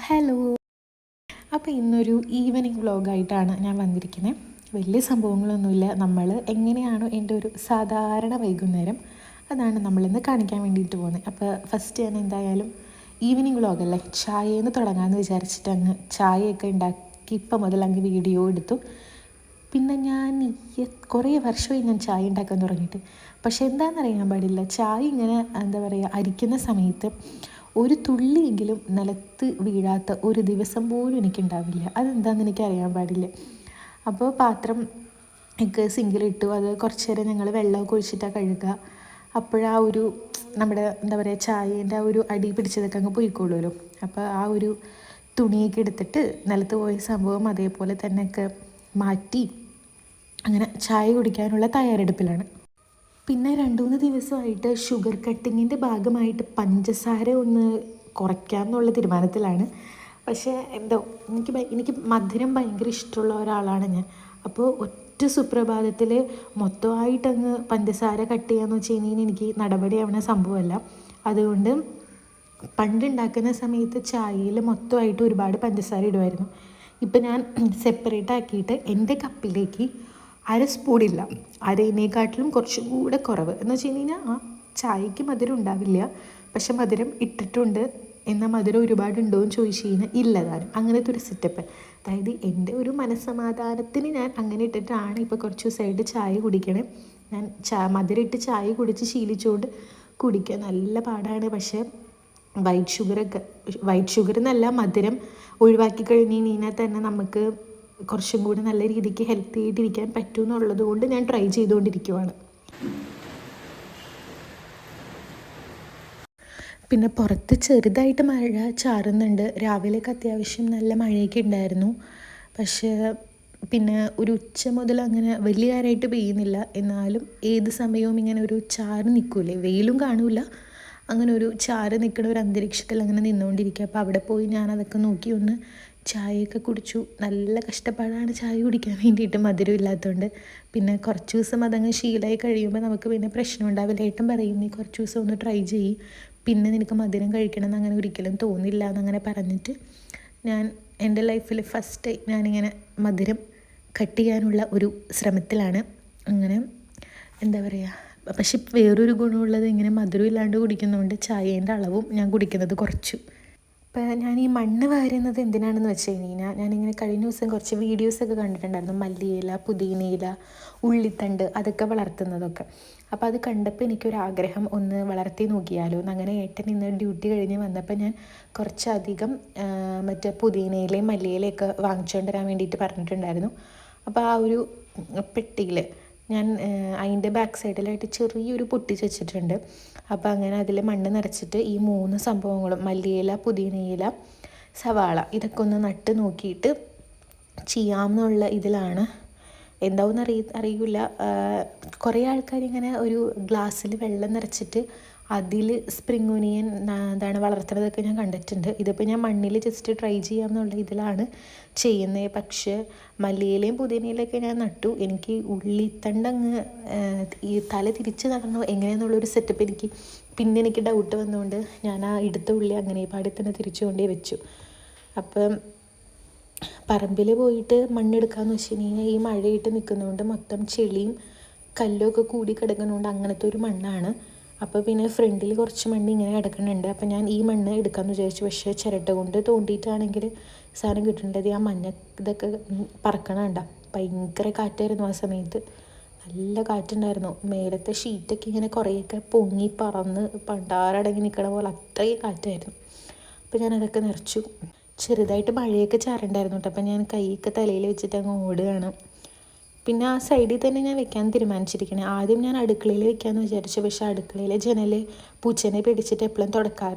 Hello. അപ്പോൾ ഇന്നൊരു evening വ്ളോഗായിട്ടാണ് ഞാൻ വന്നിരിക്കുന്നത്. വലിയ സംഭവങ്ങളൊന്നുമില്ല. നമ്മൾ എങ്ങനെയാണോ എൻ്റെ ഒരു സാധാരണ വൈകുന്നേരം അതാണ് നമ്മളിന്ന് കാണിക്കാൻ വേണ്ടിയിട്ട് പോകുന്നത്. അപ്പോൾ ഫസ്റ്റ് ഞാൻ എന്തായാലും ഈവനിങ് വ്ളോഗല്ലേ, ചായയെന്ന് തുടങ്ങാമെന്ന് വിചാരിച്ചിട്ട് അങ്ങ് ചായയൊക്കെ ഉണ്ടാക്കി ഇപ്പം മുതൽ അങ്ങ് വീഡിയോ എടുത്തു. പിന്നെ ഞാൻ കുറേ വർഷമായി ഞാൻ ചായ ഉണ്ടാക്കാൻ തുടങ്ങിയിട്ട്. പക്ഷെ എന്താണെന്നറിയാൻ പാടില്ല, ചായ ഇങ്ങനെ എന്താ പറയുക അരിക്കുന്ന സമയത്ത് ഒരു തുള്ളിയെങ്കിലും നിലത്ത് വീഴാത്ത ഒരു ദിവസം പോലും എനിക്കുണ്ടാവില്ല. അതെന്താണെന്ന് എനിക്കറിയാൻ പാടില്ല. അപ്പോൾ പാത്രം ഒക്കെ സിങ്കിലിട്ടു. അത് കുറച്ച് നേരം ഞങ്ങൾ വെള്ളമൊക്കെ ഒഴിച്ചിട്ടാണ് കഴുകുക. അപ്പോഴാ ഒരു നമ്മുടെ എന്താ പറയുക ചായേൻ്റെ ആ ഒരു അടി പിടിച്ചതൊക്കെ അങ്ങ് പോയിക്കോളുമല്ലോ. അപ്പോൾ ആ ഒരു തുണിയൊക്കെ എടുത്തിട്ട് നിലത്ത് പോയ സംഭവം അതേപോലെ തന്നെയൊക്കെ മാറ്റി അങ്ങനെ ചായ കുടിക്കാനുള്ള തയ്യാറെടുപ്പിലാണ്. പിന്നെ 2-3 ദിവസമായിട്ട് ഷുഗർ കട്ടിങ്ങിൻ്റെ ഭാഗമായിട്ട് പഞ്ചസാര ഒന്ന് കുറയ്ക്കാം എന്നുള്ള തീരുമാനത്തിലാണ്. പക്ഷേ എന്തോ എനിക്ക് മധുരം ഭയങ്കര ഇഷ്ടമുള്ള ഒരാളാണ് ഞാൻ. അപ്പോൾ ഒറ്റ സുപ്രഭാതത്തിൽ മൊത്തമായിട്ടങ്ങ് പഞ്ചസാര കട്ട് ചെയ്യാന്ന് വെച്ച് കഴിഞ്ഞാൽ എനിക്ക് നടപടിയാവുന്ന സംഭവമല്ല. അതുകൊണ്ട് പണ്ടുണ്ടാക്കുന്ന സമയത്ത് ചായയിൽ മൊത്തമായിട്ട് ഒരുപാട് പഞ്ചസാര ഇടുമായിരുന്നു. ഇപ്പം ഞാൻ സെപ്പറേറ്റ് ആക്കിയിട്ട് എൻ്റെ കപ്പിലേക്ക് 1 സ്പൂണില്ല, അരയിനേക്കാട്ടിലും കുറച്ചും കൂടെ കുറവ് എന്ന് വെച്ച് കഴിഞ്ഞാൽ ആ ചായക്ക് മധുരം ഉണ്ടാവില്ല, പക്ഷെ മധുരം ഇട്ടിട്ടുണ്ട്. എന്നാൽ മധുരം ഒരുപാടുണ്ടോ എന്ന് ചോദിച്ചു കഴിഞ്ഞാൽ ഇല്ലതാനും. അങ്ങനത്തെ ഒരു സെറ്റപ്പ്. അതായത് എൻ്റെ ഒരു മനസ്സമാധാനത്തിന് ഞാൻ അങ്ങനെ ഇട്ടിട്ടാണ് ഇപ്പോൾ കുറച്ച് ദിവസമായിട്ട് ചായ കുടിക്കണേ. ഞാൻ മധുരം ഇട്ട് ചായ കുടിച്ച് ശീലിച്ചുകൊണ്ട് കുടിക്കാൻ നല്ല പാടാണ്. പക്ഷേ വൈറ്റ് ഷുഗർ എന്നല്ല, മധുരം ഒഴിവാക്കി കഴിഞ്ഞ് കഴിഞ്ഞാൽ തന്നെ നമുക്ക് കുറച്ചും കൂടി നല്ല രീതിക്ക് ഹെൽത്തി ആയിട്ടിരിക്കാൻ പറ്റുമെന്നുള്ളത് കൊണ്ട് ഞാൻ ട്രൈ ചെയ്തുകൊണ്ടിരിക്കുവാണ്. പിന്നെ പുറത്ത് ചെറുതായിട്ട് മഴ ചാറുന്നുണ്ട്. രാവിലെയൊക്കെ അത്യാവശ്യം നല്ല മഴയൊക്കെ ഉണ്ടായിരുന്നു. പക്ഷേ പിന്നെ ഒരു ഉച്ച മുതൽ അങ്ങനെ വലിയ കാര്യമായിട്ട് പെയ്യുന്നില്ല. എന്നാലും ഏത് സമയവും ഇങ്ങനെ ഒരു ചാറ് നിൽക്കൂലേ, വെയിലും കാണില്ല, അങ്ങനെ ഒരു ചാറ് നിൽക്കുന്ന ഒരു അന്തരീക്ഷത്തിൽ അങ്ങനെ നിന്നുകൊണ്ടിരിക്കുക. അപ്പോൾ അവിടെ പോയി ഞാനതൊക്കെ നോക്കി ഒന്ന് ചായയൊക്കെ കുടിച്ചു. നല്ല കഷ്ടപ്പാടാണ് ചായ കുടിക്കാൻ വേണ്ടിയിട്ട്, മധുരം ഇല്ലാത്തതുകൊണ്ട്. പിന്നെ കുറച്ച് ദിവസം അതങ്ങ് ശീലമായി കഴിയുമ്പോൾ നമുക്ക് പിന്നെ പ്രശ്നം ഉണ്ടാവില്ല. ഏട്ടൻ പറയും നീ കുറച്ച് ദിവസം ഒന്ന് ട്രൈ ചെയ്യും, പിന്നെ നിനക്ക് മധുരം കഴിക്കണമെന്ന് അങ്ങനെ ഒരിക്കലും തോന്നില്ല എന്നങ്ങനെ പറഞ്ഞിട്ട് ഞാൻ എൻ്റെ ലൈഫിൽ ഫസ്റ്റ് ഞാനിങ്ങനെ മധുരം കട്ട് ചെയ്യാനുള്ള ഒരു ശ്രമത്തിലാണ്. അങ്ങനെ എന്താ പറയുക, പക്ഷെ വേറൊരു ഗുണമുള്ളത് ഇങ്ങനെ മധുരം ഇല്ലാണ്ട് കുടിക്കുന്നതുകൊണ്ട് ചായേൻ്റെ അളവും ഞാൻ കുടിക്കുന്നത് കുറച്ചു. ഇപ്പം ഞാൻ ഈ മണ്ണ് വാരുന്നത് എന്തിനാണെന്ന് വെച്ച് കഴിഞ്ഞാൽ, ഞാനിങ്ങനെ കഴിഞ്ഞ ദിവസം കുറച്ച് വീഡിയോസൊക്കെ കണ്ടിട്ടുണ്ടായിരുന്നു. മല്ലിയില, പുതിനയില, ഉള്ളിത്തണ്ട് അതൊക്കെ വളർത്തുന്നതൊക്കെ. അപ്പോൾ അത് കണ്ടപ്പോൾ എനിക്കൊരാഗ്രഹം ഒന്ന് വളർത്തി നോക്കിയാലോ എന്ന്. അങ്ങനെ ഏട്ടൻ ഇന്ന് ഡ്യൂട്ടി കഴിഞ്ഞ് വന്നപ്പോൾ ഞാൻ കുറച്ചധികം മറ്റേ പുതിനയിലയും മല്ലിയിലയൊക്കെ വാങ്ങിച്ചുകൊണ്ട് വരാൻ വേണ്ടിയിട്ട് പറഞ്ഞിട്ടുണ്ടായിരുന്നു. അപ്പോൾ ആ ഒരു പെട്ടിയിൽ ഞാൻ അതിൻ്റെ ബാക്ക് സൈഡിലായിട്ട് ചെറിയൊരു പൊട്ടിച്ച് വെച്ചിട്ടുണ്ട്. അപ്പോൾ അങ്ങനെ അതിൽ മണ്ണ് നിറച്ചിട്ട് ഈ 3 സംഭവങ്ങളും മല്ലിയില, പുതിനയില, സവാള ഇതൊക്കെ ഒന്ന് നട്ട് നോക്കിയിട്ട് ചെയ്യാമെന്നുള്ള ഇതിലാണ്. എന്താവുമെന്ന് അറിയില്ല. കുറേ ആൾക്കാരിങ്ങനെ ഒരു ഗ്ലാസ്സിൽ വെള്ളം നിറച്ചിട്ട് അതിൽ സ്പ്രിംഗ് ഒനിയൻ എന്താണ് വളർത്തുന്നതൊക്കെ ഞാൻ കണ്ടിട്ടുണ്ട്. ഇതിപ്പോൾ ഞാൻ മണ്ണിൽ ജസ്റ്റ് ട്രൈ ചെയ്യാമെന്നുള്ള ഇതിലാണ് ചെയ്യുന്നത്. പക്ഷേ മല്ലിയിലയും പുതിനയിലൊക്കെ ഞാൻ നട്ടു. എനിക്ക് ഉള്ളിത്തണ്ടങ്ങ് ഈ തല തിരിച്ച് നടന്നു എങ്ങനെയാണെന്നുള്ളൊരു സെറ്റപ്പ് എനിക്ക് ഡൗട്ട് വന്നുകൊണ്ട് ഞാൻ ആ എടുത്ത ഉള്ളി അങ്ങനെ പാടി തന്നെ തിരിച്ചു കൊണ്ടേ വെച്ചു. അപ്പം പറമ്പിൽ പോയിട്ട് മണ്ണെടുക്കാമെന്ന് വെച്ച് കഴിഞ്ഞാൽ ഈ മഴയിട്ട് നിൽക്കുന്നതുകൊണ്ട് മൊത്തം ചെളിയും കല്ലൊക്കെ കൂടി കിടക്കുന്നതുകൊണ്ട് അങ്ങനത്തെ ഒരു മണ്ണാണ്. അപ്പോൾ പിന്നെ ഫ്രണ്ടിൽ കുറച്ച് മണ്ണ് ഇങ്ങനെ കിടക്കുന്നുണ്ട്. അപ്പോൾ ഞാൻ ഈ മണ്ണ് എടുക്കാമെന്ന് വിചാരിച്ചു. പക്ഷേ ചിരട്ട കൊണ്ട് തോണ്ടിയിട്ടാണെങ്കിൽ സാധനം കിട്ടുന്നുണ്ട്. ആ മഞ്ഞ ഇതൊക്കെ പറക്കണണ്ട. ഭയങ്കര കാറ്റായിരുന്നു ആ സമയത്ത്, നല്ല കാറ്റുണ്ടായിരുന്നു. മേലത്തെ ഷീറ്റൊക്കെ ഇങ്ങനെ കുറേയൊക്കെ പൊങ്ങി പറന്ന് പണ്ടാരടങ്ങി നിൽക്കണ പോലെ അത്രയും കാറ്റായിരുന്നു. അപ്പോൾ ഞാനതൊക്കെ നിറച്ചു. ചെറുതായിട്ട് മഴയൊക്കെ ചാറുണ്ടായിരുന്നു കേട്ടോ. അപ്പോൾ ഞാൻ കൈയൊക്കെ തലയിൽ വെച്ചിട്ട് അങ്ങ് ഓടുകയാണ്. പിന്നെ ആ സൈഡിൽ തന്നെ ഞാൻ വെക്കാൻ തീരുമാനിച്ചിരിക്കണേ. ആദ്യം ഞാൻ അടുക്കളയിൽ വെക്കാമെന്ന് വിചാരിച്ചു. പക്ഷേ അടുക്കളയിലെ ജനൽ പൂച്ചേനെ പിടിച്ചിട്ട് എപ്പോഴും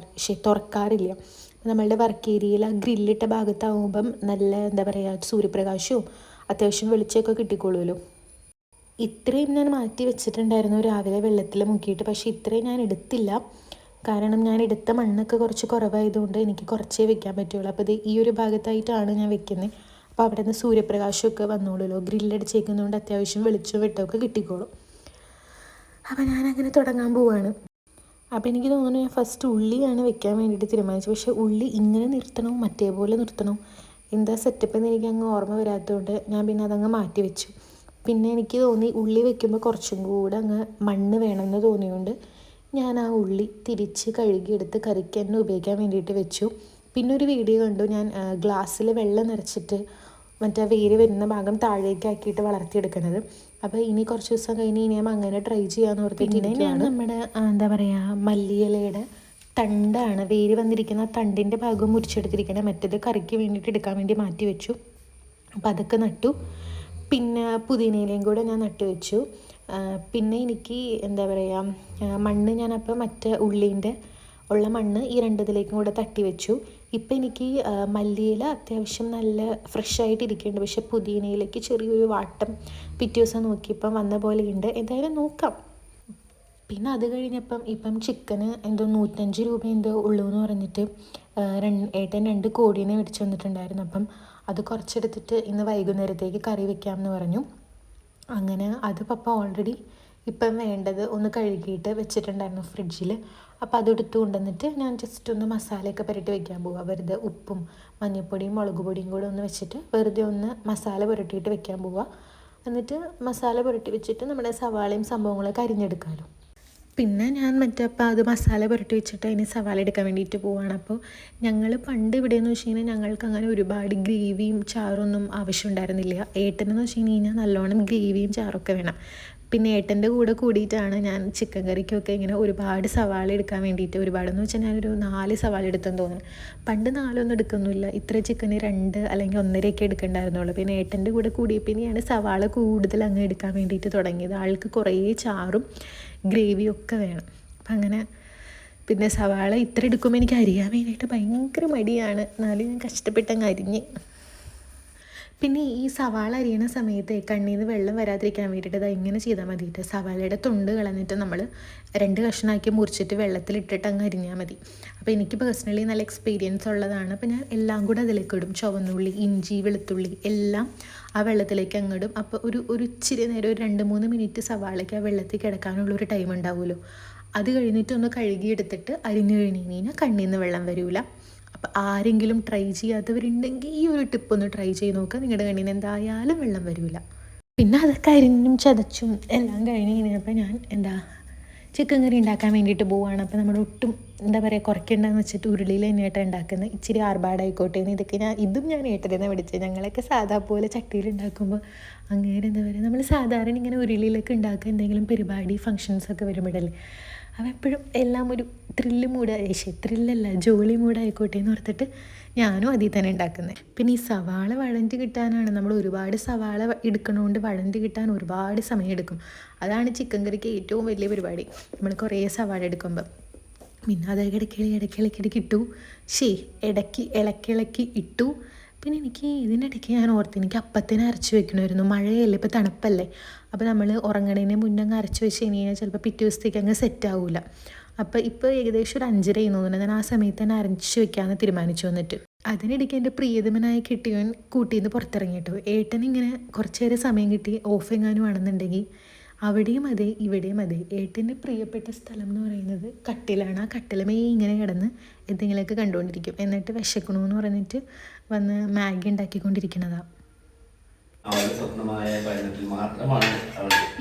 തുറക്കാറില്ല. നമ്മളുടെ വർക്ക് ഏരിയയിൽ ആ ഗ്രില്ലിട്ട ഭാഗത്താവുമ്പം നല്ല എന്താ പറയുക സൂര്യപ്രകാശവും അത്യാവശ്യം വെളിച്ചമൊക്കെ കിട്ടിക്കോളുമല്ലോ. ഇത്രയും ഞാൻ മാറ്റി വെച്ചിട്ടുണ്ടായിരുന്നു രാവിലെ വെള്ളത്തിൽ മുക്കിയിട്ട്. പക്ഷേ ഇത്രയും ഞാൻ എടുത്തില്ല, കാരണം ഞാൻ എടുത്ത മണ്ണൊക്കെ കുറച്ച് കുറവായതുകൊണ്ട് എനിക്ക് കുറച്ചേ വെക്കാൻ പറ്റുള്ളൂ. അപ്പോൾ ഇത് ഈ ഒരു ഭാഗത്തായിട്ടാണ് ഞാൻ വെക്കുന്നത്. അപ്പോൾ അവിടെ നിന്ന് സൂര്യപ്രകാശമൊക്കെ വന്നോളൂല്ലോ, ഗ്രില്ലടിച്ചേക്കുന്നതുകൊണ്ട് അത്യാവശ്യം വെളിച്ചവും വെട്ടമൊക്കെ കിട്ടിക്കോളും. അപ്പോൾ ഞാനങ്ങനെ തുടങ്ങാൻ പോവാണ്. അപ്പോൾ എനിക്ക് തോന്നുന്നു ഞാൻ ഫസ്റ്റ് ഉള്ളിയാണ് വെക്കാൻ വേണ്ടിയിട്ട് തീരുമാനിച്ചത്. പക്ഷേ ഉള്ളി ഇങ്ങനെ നിർത്തണോ മറ്റേ പോലെ നിർത്തണോ എന്താ സെറ്റപ്പ് എന്ന് എനിക്ക് അങ്ങ് ഓർമ്മ വരാത്തതുകൊണ്ട് ഞാൻ പിന്നെ അതങ്ങ് മാറ്റി വെച്ചു. പിന്നെ എനിക്ക് തോന്നി ഉള്ളി വെക്കുമ്പോൾ കുറച്ചും കൂടെ അങ്ങ് മണ്ണ് വേണമെന്ന് തോന്നിയുകൊണ്ട് ഞാൻ ആ ഉള്ളി തിരിച്ച് കഴുകിയെടുത്ത് കറിക്ക് തന്നെ ഉപയോഗിക്കാൻ വേണ്ടിയിട്ട് വെച്ചു. പിന്നെ ഒരു വീഡിയോ കണ്ടു, ഞാൻ ഗ്ലാസ്സിൽ വെള്ളം നിറച്ചിട്ട് മറ്റേ വേര് വരുന്ന ഭാഗം താഴേക്കാക്കിയിട്ട് വളർത്തിയെടുക്കുന്നത്. അപ്പോൾ ഇനി കുറച്ച് ദിവസം കഴിഞ്ഞ് ഇനിയും അങ്ങനെ ട്രൈ ചെയ്യാമെന്ന് ഓർത്തിട്ട് പിന്നെ ഞാൻ നമ്മുടെ എന്താ പറയുക മല്ലിയിലയുടെ തണ്ടാണ്, വേര് വന്നിരിക്കുന്ന തണ്ടിൻ്റെ ഭാഗം മുറിച്ചെടുത്തിരിക്കണം. മറ്റേത് കറിക്ക് വേണ്ടിയിട്ട് എടുക്കാൻ വേണ്ടി മാറ്റി വെച്ചു. അപ്പോൾ അതൊക്കെ നട്ടു. പിന്നെ പുതിനയിലയും കൂടെ ഞാൻ നട്ടു വെച്ചു. പിന്നെ എനിക്ക് എന്താ പറയുക മണ്ണ് ഞാനപ്പോൾ മറ്റേ ഉള്ളീൻ്റെ ഉള്ള മണ്ണ് ഈ രണ്ടിതിലേക്കും കൂടെ തട്ടി വെച്ചു. ഇപ്പം എനിക്ക് മല്ലിയില അത്യാവശ്യം നല്ല ഫ്രഷായിട്ട് ഇരിക്കുന്നുണ്ട്. പക്ഷേ പുതിനയിലേക്ക് ചെറിയൊരു വാട്ടം പിറ്റേ ദിവസം നോക്കിയപ്പം വന്ന പോലെയുണ്ട്. എന്തായാലും നോക്കാം. പിന്നെ അത് കഴിഞ്ഞപ്പം ഇപ്പം ചിക്കന് എന്തോ 105 രൂപ എന്തോ ഉള്ളൂ എന്ന് പറഞ്ഞിട്ട് ഏട്ടൻ 2 കോഴീനെ മേടിച്ച് വന്നിട്ടുണ്ടായിരുന്നു. അപ്പം അത് കുറച്ചെടുത്തിട്ട് ഇന്ന് വൈകുന്നേരത്തേക്ക് കറി വെക്കാമെന്ന് പറഞ്ഞു. അങ്ങനെ അത് പപ്പ ഓൾറെഡി ഇപ്പം വേണ്ടത് ഒന്ന് കഴുകിയിട്ട് വെച്ചിട്ടുണ്ടായിരുന്നു ഫ്രിഡ്ജിൽ. അപ്പോൾ അതെടുത്ത് കൊണ്ടുവന്നിട്ട് ഞാൻ ജസ്റ്റ് ഒന്ന് മസാലയൊക്കെ പുരട്ടി വെക്കാൻ പോവുക. വെറുതെ ഉപ്പും മഞ്ഞൾപ്പൊടിയും മുളക് പൊടിയും കൂടെ ഒന്ന് വെച്ചിട്ട് വെറുതെ ഒന്ന് മസാല പുരട്ടിയിട്ട് വെക്കാൻ പോവുക. എന്നിട്ട് മസാല പുരട്ടി വെച്ചിട്ട് നമ്മുടെ സവാളയും സംഭവങ്ങളൊക്കെ അരിഞ്ഞെടുക്കാമല്ലോ. പിന്നെ ഞാൻ മറ്റപ്പോൾ അത് മസാല പുരട്ടി വെച്ചിട്ട് അതിന് സവാള എടുക്കാൻ വേണ്ടിയിട്ട് പോവുകയാണ്. അപ്പോൾ ഞങ്ങൾ പണ്ട് ഇവിടെയെന്ന് വെച്ച് കഴിഞ്ഞാൽ ഞങ്ങൾക്ക് അങ്ങനെ ഒരുപാട് ഗ്രേവിയും ചാറൊന്നും ആവശ്യമുണ്ടായിരുന്നില്ല. ഏട്ടനെന്ന് വെച്ച് കഴിഞ്ഞാൽ നല്ലോണം ഗ്രേവിയും ചാറൊക്കെ വേണം. പിന്നെ ഏട്ടൻ്റെ കൂടെ കൂടിയിട്ടാണ് ഞാൻ ചിക്കൻ കറിക്കൊക്കെ ഇങ്ങനെ ഒരുപാട് സവാള എടുക്കാൻ വേണ്ടിയിട്ട്, ഒരുപാടെന്ന് വെച്ചാൽ ഞാനൊരു 4 സവാള എടുത്തെന്ന് തോന്നുന്നു. പണ്ട് 4 എടുക്കുന്നില്ല, ഇത്ര ചിക്കന് 2 അല്ലെങ്കിൽ 1.5 എടുക്കണ്ടായിരുന്നുള്ളൂ. പിന്നെ ഏട്ടൻ്റെ കൂടെ കൂടിയപ്പിന്നെയാണ് സവാള കൂടുതൽ അങ്ങ് എടുക്കാൻ വേണ്ടിയിട്ട് തുടങ്ങിയത്. ആൾക്ക് കുറേ ചാറും ഗ്രേവിയും ഒക്കെ വേണം. അപ്പം അങ്ങനെ പിന്നെ സവാള ഇത്ര എടുക്കുമ്പോൾ എനിക്ക് അരിയാൻ വേണ്ടിയിട്ട് ഭയങ്കര മടിയാണ്. എന്നാലും ഞാൻ കഷ്ടപ്പെട്ടങ്ങ് അരിഞ്ഞ്. പിന്നെ ഈ സവാള അരിയണ സമയത്ത് കണ്ണിൽ നിന്ന് വെള്ളം വരാതിരിക്കാൻ വേണ്ടിയിട്ട് അത് ഇങ്ങനെ ചെയ്താൽ മതിയിട്ട് സവാളയുടെ തൊണ്ട് കളഞ്ഞിട്ട് നമ്മൾ 2 കഷ്ണമാക്കി മുറിച്ചിട്ട് വെള്ളത്തിലിട്ടിട്ട് അങ്ങ് അരിഞ്ഞാൽ മതി. അപ്പോൾ എനിക്ക് പേഴ്സണലി നല്ല എക്സ്പീരിയൻസ് ഉള്ളതാണ്. അപ്പോൾ ഞാൻ എല്ലാം കൂടെ അതിലേക്ക് ഇടും. ചുവന്നുള്ളി, ഇഞ്ചി, വെളുത്തുള്ളി എല്ലാം ആ വെള്ളത്തിലേക്ക് അങ്ങിടും. അപ്പോൾ ഒരു ഇച്ചിരി നേരം ഒരു 2-3 മിനിറ്റ് സവാളയ്ക്ക് ആ വെള്ളത്തിൽ കിടക്കാനുള്ളൊരു ടൈം ഉണ്ടാവുമല്ലോ. അത് കഴിഞ്ഞിട്ട് ഒന്ന് കഴുകിയെടുത്തിട്ട് അരിഞ്ഞു കഴിഞ്ഞ് കഴിഞ്ഞാൽ കണ്ണിൽ നിന്ന് വെള്ളം വരില്ല. അപ്പോൾ ആരെങ്കിലും ട്രൈ ചെയ്യാത്തവരുണ്ടെങ്കിൽ ഈ ഒരു ടിപ്പ് ഒന്ന് ട്രൈ ചെയ്ത് നോക്കുക. നിങ്ങളുടെ കണ്ണിൽ നിന്ന് എന്തായാലും വെള്ളം വരില്ല. പിന്നെ അതൊക്കെ അരിഞ്ഞും ചതച്ചും എല്ലാം കഴിഞ്ഞ് കഴിഞ്ഞപ്പോൾ ഞാൻ ചിക്കൻ കറി ഉണ്ടാക്കാൻ വേണ്ടിയിട്ട് പോവുകയാണ്. അപ്പോൾ നമ്മൾ ഒട്ടും കുറയ്ക്കേണ്ടെന്ന് വെച്ചിട്ട് ഉരുളിയിൽ തന്നെയായിട്ട് ഉണ്ടാക്കുന്നത്. ഇച്ചിരി ആർഭാടായിക്കോട്ടെ എന്ന് ഇതും ഞാൻ ഏട്ടരുന്ന് പഠിച്ചത്. ഞങ്ങളൊക്കെ സാധാ പോലെ ചട്ടിയിൽ ഉണ്ടാക്കുമ്പോൾ അങ്ങനെ നമ്മൾ സാധാരണ ഇങ്ങനെ ഉരുളിയിലൊക്കെ ഉണ്ടാക്കുക എന്തെങ്കിലും പരിപാടി ഫങ്ഷൻസൊക്കെ വരുമ്പോഴല്ലേ. അപ്പോൾ എപ്പോഴും എല്ലാം ഒരു ത്രില്ലല്ല ജോലി മൂടായിക്കോട്ടെ എന്ന് ഓർത്തിട്ട് ഞാനും അതിൽ തന്നെ ഉണ്ടാക്കുന്നത്. പിന്നെ ഈ സവാള വഴണ്ടി കിട്ടാനാണ്, നമ്മൾ ഒരുപാട് സവാള എടുക്കണോണ്ട് വഴണ്ടി കിട്ടാൻ ഒരുപാട് സമയമെടുക്കും. അതാണ് ചിക്കൻ കറിക്ക് ഏറ്റവും വലിയ പരിപാടി, നമ്മൾ കുറേ സവാള എടുക്കുമ്പം. പിന്നെ അത് ഇടയ്ക്കിടയ്ക്ക് ഇട്ടു, ഇടയ്ക്ക് ഇട്ടു. പിന്നെ ഇതിനിടയ്ക്ക് ഞാൻ ഓർത്ത് എനിക്ക് അപ്പത്തിന് അരച്ച് വെക്കണമായിരുന്നു. മഴയല്ലേ, ഇപ്പോൾ തണുപ്പല്ലേ. അപ്പോൾ നമ്മൾ ഉറങ്ങണതിന് മുന്നേ അങ്ങ് അരച്ച് വെച്ച് കഴിഞ്ഞാൽ ചിലപ്പോൾ പിറ്റേ ദിവസത്തേക്ക് അങ്ങ് സെറ്റ് ആവില്ല. അപ്പോൾ ഇപ്പോൾ ഏകദേശം ഒരു 5:30 തോന്നുന്നു. ഞാൻ ആ സമയത്ത് തന്നെ അരച്ച് വെക്കാമെന്ന് തീരുമാനിച്ചു. വന്നിട്ട് അതിനിടയ്ക്ക് എൻ്റെ പ്രിയതമനായി കിട്ടിയവൻ കൂട്ടിന്ന് പുറത്തിറങ്ങിയിട്ടു. ഏട്ടനിങ്ങനെ കുറച്ച് നേരം സമയം കിട്ടി ഓഫ് എങ്ങാനും ആണെന്നുണ്ടെങ്കിൽ അവിടെയും അതെ ഇവിടെയും അതെ. ഏട്ടൻ്റെ പ്രിയപ്പെട്ട സ്ഥലം എന്ന് പറയുന്നത് കട്ടിലാണ്. ആ കട്ടിലമേ ഇങ്ങനെ കിടന്ന് എന്തെങ്കിലുമൊക്കെ കണ്ടുകൊണ്ടിരിക്കും. എന്നിട്ട് വിശക്കണമെന്ന് പറഞ്ഞിട്ട് വന്ന് മാഗി ഉണ്ടാക്കിക്കൊണ്ടിരിക്കുന്നതാണ്.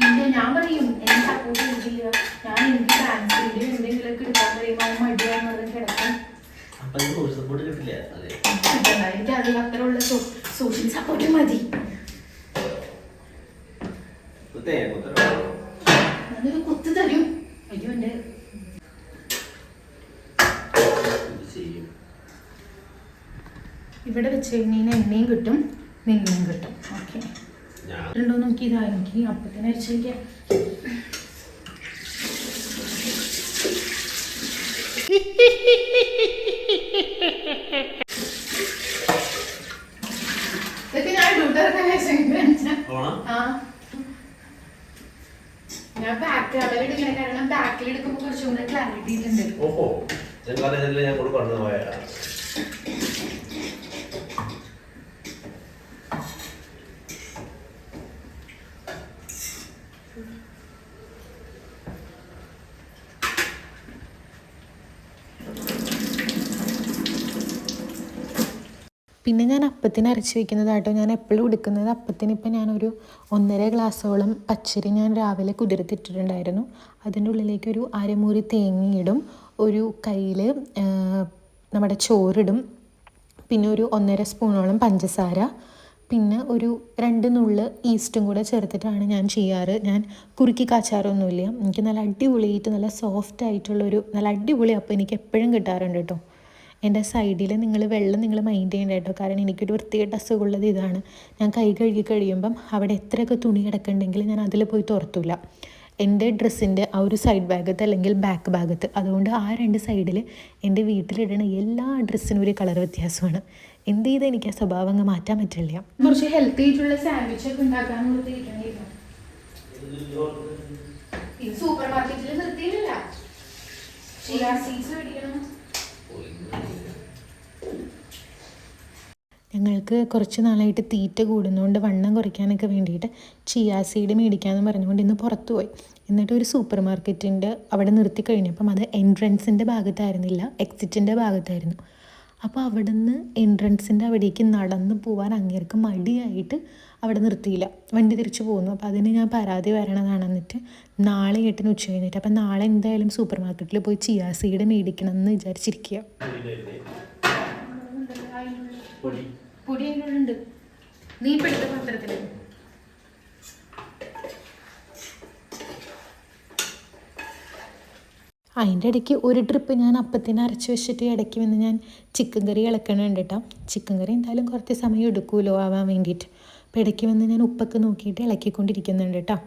പിന്നെ ഞാൻ പറയും എന്നെ സപ്പോർട്ട് ചെയ്തില്ല, ഞാൻ എനിക്ക് എന്തെങ്കിലുമൊക്കെ എടുക്കാൻ പറയുമ്പോൾ മടിയാന്ന് പറഞ്ഞ് കിടക്കും. എനിക്ക് അതിൽ അത്രയുള്ള സോഷ്യൽ സപ്പോർട്ട് മതി. അതൊരു കുത്ത് തരും. അയ്യോ എൻ്റെ ഇവിടെ വെച്ച് കഴിഞ്ഞാൽ എണ്ണയും കിട്ടും നെയ്യും കിട്ടും. ഓക്കെ ഉണ്ടോ നോക്കി ഇതാ എനിക്ക് അപ്പത്തിന് അരച്ചിരിക്കാം. ഞാൻ ബാക്കിലെടുക്കണേ, കാരണം ബാക്കിലെടുക്കുമ്പോൾ കുറച്ചും കൂടെ ക്ലാരിറ്റി ഉണ്ട്. ഓഹോ ഞാൻ കൊടുക്കണം. പിന്നെ ഞാൻ അപ്പത്തിന് അരച്ച് വയ്ക്കുന്നതാട്ടോ. ഞാൻ എപ്പോഴും എടുക്കുന്നത് അപ്പത്തിന്. ഇപ്പം ഞാനൊരു 1.5 ഗ്ലാസ്സോളം പച്ചരി ഞാൻ രാവിലെ കുതിർത്തിട്ടിട്ടുണ്ടായിരുന്നു. അതിൻ്റെ ഉള്ളിലേക്ക് ഒരു അരമുറി തേങ്ങയിടും, ഒരു കയ്യിൽ നമ്മുടെ ചോറിടും, പിന്നെ ഒരു 1.5 സ്പൂണോളം പഞ്ചസാര, പിന്നെ ഒരു 2 നുള്ള് ഈസ്റ്റും കൂടെ ചേർത്തിട്ടാണ് ഞാൻ ചെയ്യാറ്. ഞാൻ കുറുക്കി കാച്ചാറൊന്നുമില്ല. എനിക്ക് നല്ല അടിപൊളിയായിട്ട് നല്ല സോഫ്റ്റ് ആയിട്ടുള്ളൊരു നല്ല അടിപൊളി അപ്പം എനിക്ക് എപ്പോഴും കിട്ടാറുണ്ട് കേട്ടോ. എൻ്റെ സൈഡിൽ വെള്ളം നിങ്ങൾ മൈൻഡ് ചെയ്യേണ്ട കേട്ടോ. കാരണം എനിക്കൊരു വൃത്തികെട്ട അസുഖമുള്ളത് ഇതാണ്. ഞാൻ കൈ കഴുകി കഴിയുമ്പം അവിടെ എത്രയൊക്കെ തുണി കിടക്കുന്നുണ്ടെങ്കിൽ ഞാൻ അതിൽ പോയി തുറത്തില്ല. എൻ്റെ ഡ്രസ്സിൻ്റെ ആ ഒരു സൈഡ് ഭാഗത്ത് അല്ലെങ്കിൽ ബാക്ക് ഭാഗത്ത്. അതുകൊണ്ട് ആ 2 സൈഡിൽ എൻ്റെ വീട്ടിലിടുന്ന എല്ലാ ഡ്രസ്സിനും ഒരു കളർ വ്യത്യാസമാണ്. എന്ത് ചെയ്താൽ എനിക്ക് ആ സ്വഭാവം അങ്ങ് മാറ്റാൻ പറ്റില്ല. കുറച്ച് ഹെൽത്തി ആയിട്ടുള്ള സാൻഡ്വിച്ച് ഒക്കെ ഉണ്ടാക്കാൻ സൂപ്പർ മാർക്കറ്റിൽ നിർത്തിയില്ല. ചിയാ സീഡ്സ് മേടിക്കണം. ഞങ്ങൾക്ക് കുറച്ച് നാളായിട്ട് തീറ്റ കൂടുന്നതുകൊണ്ട് വണ്ണം കുറയ്ക്കാനൊക്കെ വേണ്ടിയിട്ട് ചിയാ സീഡ് മേടിക്കാമെന്ന് പറഞ്ഞുകൊണ്ട് ഇന്ന് പുറത്തു പോയി. എന്നിട്ട് ഒരു സൂപ്പർ മാർക്കറ്റിൻ്റെ അവിടെ നിർത്തി കഴിഞ്ഞപ്പം അത് എൻട്രൻസിൻ്റെ ഭാഗത്തായിരുന്നില്ല, എക്സിറ്റിൻ്റെ ഭാഗത്തായിരുന്നു. അപ്പോൾ അവിടെ നിന്ന് എൻട്രൻസിൻ്റെ അവിടേക്ക് നടന്ന് പോകാൻ അങ്ങേർക്ക് മടിയായിട്ട് അവിടെ നിർത്തിയില്ല, വണ്ടി തിരിച്ചു പോകുന്നു. അപ്പോൾ അതിന് ഞാൻ പരാതി വരണതാണ്. എന്നിട്ട് നാളെ 8-ന് ഉച്ച കഴിഞ്ഞിട്ട്, അപ്പം നാളെ എന്തായാലും സൂപ്പർ മാർക്കറ്റിൽ പോയി ചിയാ സീഡ് മേടിക്കണം എന്ന് വിചാരിച്ചിരിക്കുക. പൊടി അതിനുള്ളുണ്ട്. നീ പെടുത്ത പാത്രത്തിൽ അതിൻ്റെ ഇടയ്ക്ക് ഒരു ട്രിപ്പ് ഞാൻ അപ്പത്തിന് അരച്ച് വെച്ചിട്ട് ഇടയ്ക്ക് വന്ന് ഞാൻ ചിക്കൻ കറി ഇളക്കണുണ്ട് കേട്ടോ. ചിക്കൻ കറി എന്തായാലും കുറച്ച് സമയം എടുക്കുമല്ലോ ആവാൻ വേണ്ടിയിട്ട്. അപ്പോൾ ഇടയ്ക്ക് വന്ന് ഞാൻ ഉപ്പൊക്കെ നോക്കിയിട്ട് ഇളക്കിക്കൊണ്ടിരിക്കുന്നുണ്ട് കേട്ടോ.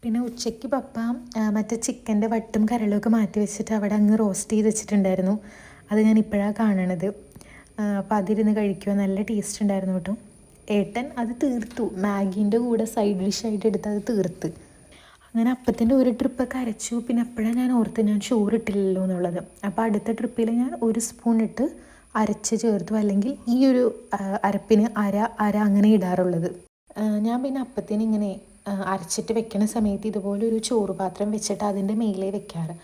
പിന്നെ ഉച്ചയ്ക്ക് പപ്പ മറ്റേ ചിക്കൻ്റെ വട്ടും കരളുമൊക്കെ മാറ്റി വെച്ചിട്ട് അവിടെ അങ്ങ് റോസ്റ്റ് ചെയ്ത് വെച്ചിട്ടുണ്ടായിരുന്നു. അത് ഞാൻ ഇപ്പോഴാണ് കാണണത്. അപ്പോൾ അതിരുന്ന് കഴിക്കുക, നല്ല ടേസ്റ്റ് ഉണ്ടായിരുന്നു കേട്ടോ. ഏട്ടൻ അത് തീർത്തു, മാഗീൻ്റെ കൂടെ സൈഡ് ഡിഷായിട്ട് എടുത്ത് അത് തീർത്ത്. അങ്ങനെ അപ്പത്തിൻ്റെ ഒരു ട്രിപ്പൊക്കെ അരച്ചു. പിന്നെ അപ്പോഴാണ് ഞാൻ ഓർത്ത് ഞാൻ ചോറിട്ടില്ലല്ലോ എന്നുള്ളത്. അപ്പോൾ അടുത്ത ട്രിപ്പിൽ ഞാൻ 1 സ്പൂൺ ഇട്ട് അരച്ച് ചേർത്തു. അല്ലെങ്കിൽ ഈ ഒരു അരപ്പിന് അര അങ്ങനെ ഇടാറുള്ളത്. ഞാൻ പിന്നെ അപ്പത്തിന് ഇങ്ങനെ അരച്ചിട്ട് വെക്കണ സമയത്ത് ഇതുപോലെ ഒരു ചോറ് പാത്രം വെച്ചിട്ട് അതിൻ്റെ മേലെ വെക്കാറ്.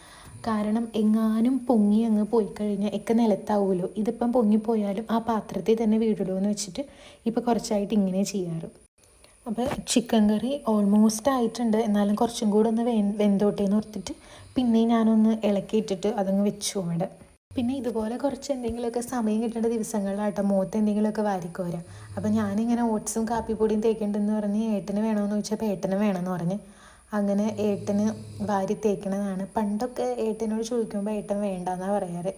കാരണം എങ്ങാനും പൊങ്ങി അങ്ങ് പോയി കഴിഞ്ഞാൽ ഒക്കെ നിലത്താവുമല്ലോ. ഇതിപ്പം പൊങ്ങിപ്പോയാലും ആ പാത്രത്തിൽ തന്നെ വീഴുമല്ലോ എന്ന് വെച്ചിട്ട് ഇപ്പോൾ കുറച്ചായിട്ട് ഇങ്ങനെ ചെയ്യാറ്. അപ്പോൾ ചിക്കൻ കറി ഓൾമോസ്റ്റ് ആയിട്ടുണ്ട്. എന്നാലും കുറച്ചും കൂടെ ഒന്ന് വെന്തോട്ടേന്ന് ഓർത്തിട്ട് പിന്നെ ഞാനൊന്ന് ഇളക്കിയിട്ടിട്ട് അതങ്ങ് വെച്ചു അവിടെ. പിന്നെ ഇതുപോലെ കുറച്ച് എന്തെങ്കിലുമൊക്കെ സമയം കിട്ടേണ്ട ദിവസങ്ങളിലാട്ടോ മുഖത്ത് എന്തെങ്കിലുമൊക്കെ വാരിക്കോരാ. അപ്പോൾ ഞാനിങ്ങനെ ഓട്സും കാപ്പിപ്പൊടിയും തേക്കേണ്ടെന്ന് പറഞ്ഞ് ഏട്ടന് വേണമെന്ന് ചോദിച്ചപ്പോൾ ഏട്ടന് വേണമെന്ന് പറഞ്ഞ് അങ്ങനെ ഏട്ടന് വാരി തേക്കണതാണ്. പണ്ടൊക്കെ ഏട്ടനോട് ചോദിക്കുമ്പോൾ ഏട്ടൻ വേണ്ടെന്നാണ് പറയാറ്.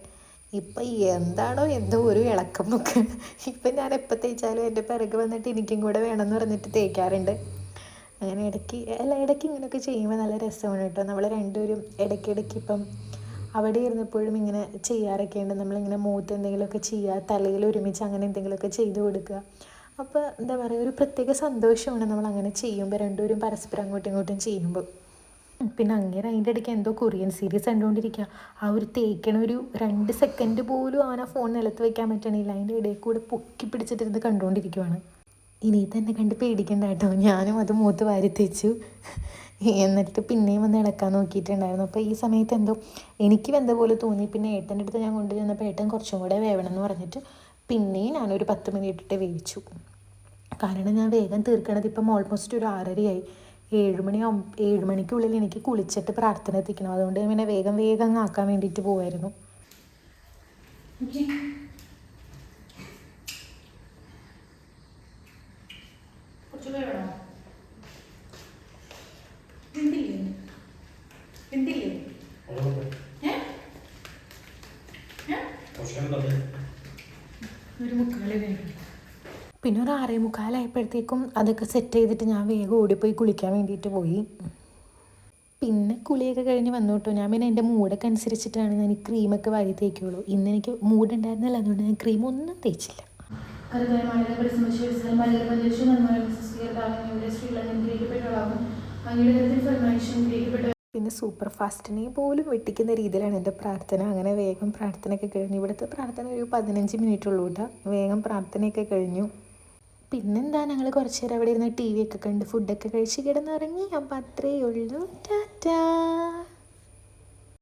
ഇപ്പം എന്താണോ എന്തോ ഒരു ഇളക്കം ഒക്കെ. ഇപ്പം ഞാൻ എപ്പോൾ തേച്ചാലും എൻ്റെ പിറകെ വന്നിട്ട് എനിക്കും കൂടെ വേണമെന്ന് പറഞ്ഞിട്ട് തേക്കാറുണ്ട്. അങ്ങനെ ഇടയ്ക്ക് ഇങ്ങനെയൊക്കെ ചെയ്യുമ്പോൾ നല്ല രസമാണ് കേട്ടോ. നമ്മൾ രണ്ടുപേരും ഇടയ്ക്കിടയ്ക്ക് ഇപ്പം അവിടെ ഇരുന്നപ്പോഴും ഇങ്ങനെ ചെയ്യാറൊക്കെ ഉണ്ട്. നമ്മളിങ്ങനെ മുഖത്ത് എന്തെങ്കിലുമൊക്കെ ചെയ്യുക, തലയിൽ ഒരുമിച്ച് അങ്ങനെ എന്തെങ്കിലുമൊക്കെ ചെയ്ത് കൊടുക്കുക. അപ്പോൾ എന്താ പറയുക, ഒരു പ്രത്യേക സന്തോഷമാണ് നമ്മൾ അങ്ങനെ ചെയ്യുമ്പോൾ, രണ്ടുപേരും പരസ്പരം അങ്ങോട്ടും ഇങ്ങോട്ടും ചെയ്യുമ്പോൾ. പിന്നെ അങ്ങനെ അതിൻ്റെ ഇടയ്ക്ക് എന്തോ കൊറിയൻ സീരീസ് കണ്ടുകൊണ്ടിരിക്കുക. ആ ഒരു തേക്കണ ഒരു 2 സെക്കൻഡ് പോലും അവൻ ആ ഫോൺ നിലത്ത് വയ്ക്കാൻ പറ്റണില്ല. അതിൻ്റെ ഇടയിൽ കൂടെ പൊക്കി പിടിച്ചിട്ടിരുന്ന് കണ്ടുകൊണ്ടിരിക്കുവാണ്. ഇനി തന്നെ കണ്ട് പേടിക്കണ്ട കേട്ടോ. ഞാനും അത് മുഖത്ത് വാരി തേച്ചു. എന്നിട്ട് പിന്നെയും വന്ന് ഇളക്കാൻ നോക്കിയിട്ടുണ്ടായിരുന്നു. അപ്പോൾ ഈ സമയത്ത് എന്തോ എനിക്ക് വെന്ത പോലെ തോന്നി. പിന്നെ ഏട്ടൻ്റെ അടുത്ത് ഞാൻ കൊണ്ടുചെന്നപ്പോൾ ഏട്ടൻ കുറച്ചും കൂടെ വേവണം എന്ന് പറഞ്ഞിട്ട് പിന്നെയും ഞാനൊരു 10 മിനിറ്റ് ഇട്ടിട്ട് വേവിച്ചു. കാരണം ഞാൻ വേഗം തീർക്കണത് ഇപ്പം ഓൾമോസ്റ്റ് ഒരു 6:30 ആയി. 7 മണിക്കുള്ളിൽ എനിക്ക് കുളിച്ചിട്ട് പ്രാർത്ഥന എത്തിക്കണം. അതുകൊണ്ട് പിന്നെ വേഗം അങ്ങ് ആക്കാൻ വേണ്ടിയിട്ട് പോവായിരുന്നു. പിന്നെ ഒരു 6:45 അതൊക്കെ സെറ്റ് ചെയ്തിട്ട് ഞാൻ വേഗം ഓടിപ്പോയി കുളിക്കാൻ വേണ്ടിയിട്ട് പോയി. പിന്നെ കുളിയൊക്കെ കഴിഞ്ഞ് വന്നു കേട്ടോ. ഞാൻ പിന്നെ എൻ്റെ മൂഡൊക്കെ അനുസരിച്ചിട്ടാണ് ഞാൻ ഈ ക്രീമൊക്കെ വാരി തേക്കുള്ളൂ. ഇന്ന് എനിക്ക് മൂഡ് ഉണ്ടായിരുന്നില്ല, അതുകൊണ്ട് ഞാൻ ക്രീം ഒന്നും തേച്ചില്ല. പിന്നെ സൂപ്പർ ഫാസ്റ്റിനെ പോലും വെട്ടിക്കുന്ന രീതിയിലാണ് എൻ്റെ പ്രാർത്ഥന. അങ്ങനെ വേഗം പ്രാർത്ഥനയൊക്കെ കഴിഞ്ഞു. ഇവിടുത്തെ പ്രാർത്ഥന ഒരു 15 മിനിറ്റ് ഉള്ളൂ കേട്ടോ. വേഗം പ്രാർത്ഥനയൊക്കെ കഴിഞ്ഞു. പിന്നെന്താ, ഞങ്ങൾ കുറച്ച് നേരം അവിടെ ഇരുന്ന് TV ഒക്കെ കണ്ട് ഫുഡൊക്കെ കഴിച്ച് കിടന്നുറങ്ങി. അപ്പം അത്രയേ ഉള്ളൂ. ടാറ്റാ.